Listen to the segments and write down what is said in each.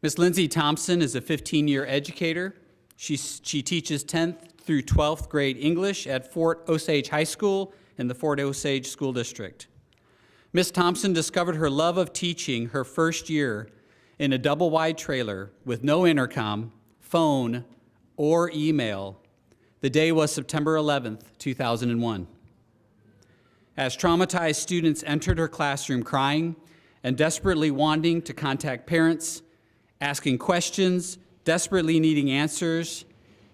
Ms. Lindsay Thompson is a 15-year educator. She teaches 10th through 12th grade English at Fort Osage High School in the Fort Osage School District. Ms. Thompson discovered her love of teaching her first year in a double-wide trailer with no intercom, phone, or email. The day was September 11th, 2001. As traumatized students entered her classroom crying and desperately wanting to contact parents, asking questions, desperately needing answers,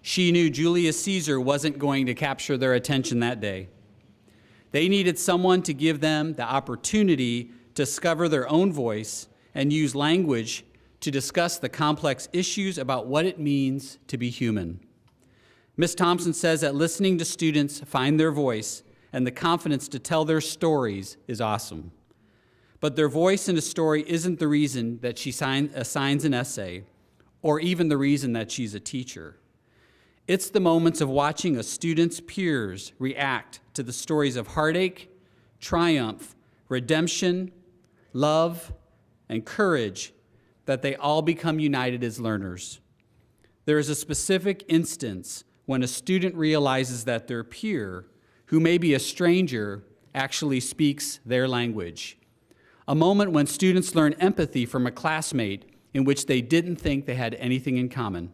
she knew Julius Caesar wasn't going to capture their attention that day. They needed someone to give them the opportunity to discover their own voice and use language to discuss the complex issues about what it means to be human. Ms. Thompson says that listening to students find their voice and the confidence to tell their stories is awesome. But their voice in a story isn't the reason that she assigns an essay, or even the reason that she's a teacher. It's the moments of watching a student's peers react to the stories of heartache, triumph, redemption, love, and courage that they all become united as learners. There is a specific instance when a student realizes that their peer, who may be a stranger, actually speaks their language. A moment when students learn empathy from a classmate in which they didn't think they had anything in common.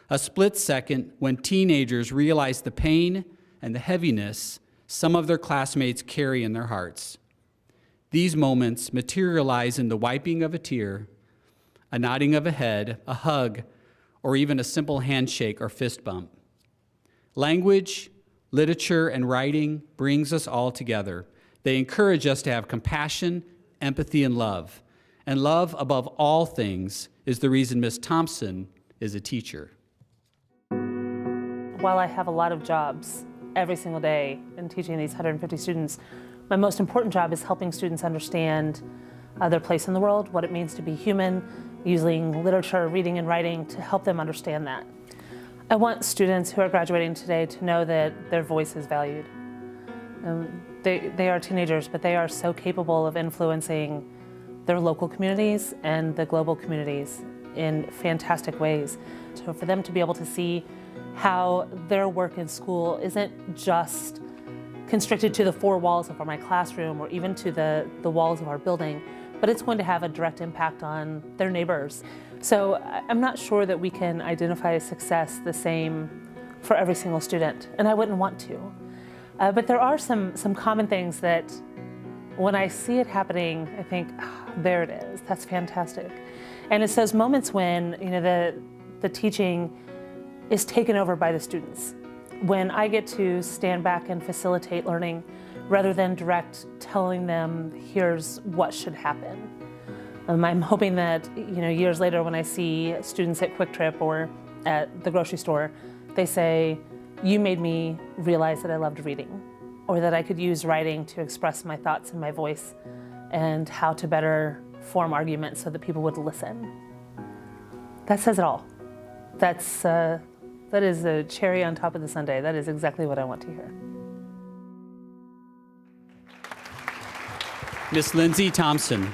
A split second when teenagers realize the pain and the heaviness some of their classmates carry in their hearts. These moments materialize in the wiping of a tear, a nodding of a head, a hug, or even a simple handshake or fist bump. Language, literature, and writing brings us all together. They encourage us to have compassion, empathy, and love. And love, above all things, is the reason Ms. Thompson is a teacher. While I have a lot of jobs every single day in teaching these 150 students, my most important job is helping students understand their place in the world, what it means to be human, using literature, reading, and writing to help them understand that. I want students who are graduating today to know that their voice is valued. They are teenagers, but they are so capable of influencing their local communities and the global communities in fantastic ways. So for them to be able to see how their work in school isn't just constricted to the four walls of my classroom or even to the walls of our building, but it's going to have a direct impact on their neighbors. So I'm not sure that we can identify success the same for every single student, and I wouldn't want to. But there are some common things that when I see it happening, I think, oh, there it is, that's fantastic. And it's those moments when the teaching is taken over by the students. When I get to stand back and facilitate learning rather than direct telling them, here's what should happen. I'm hoping that years later when I see students at Quick Trip or at the grocery store, they say, you made me realize that I loved reading, or that I could use writing to express my thoughts and my voice, and how to better form arguments so that people would listen. That says it all. That is a cherry on top of the sundae. That is exactly what I want to hear. Ms. Lindsay Thompson.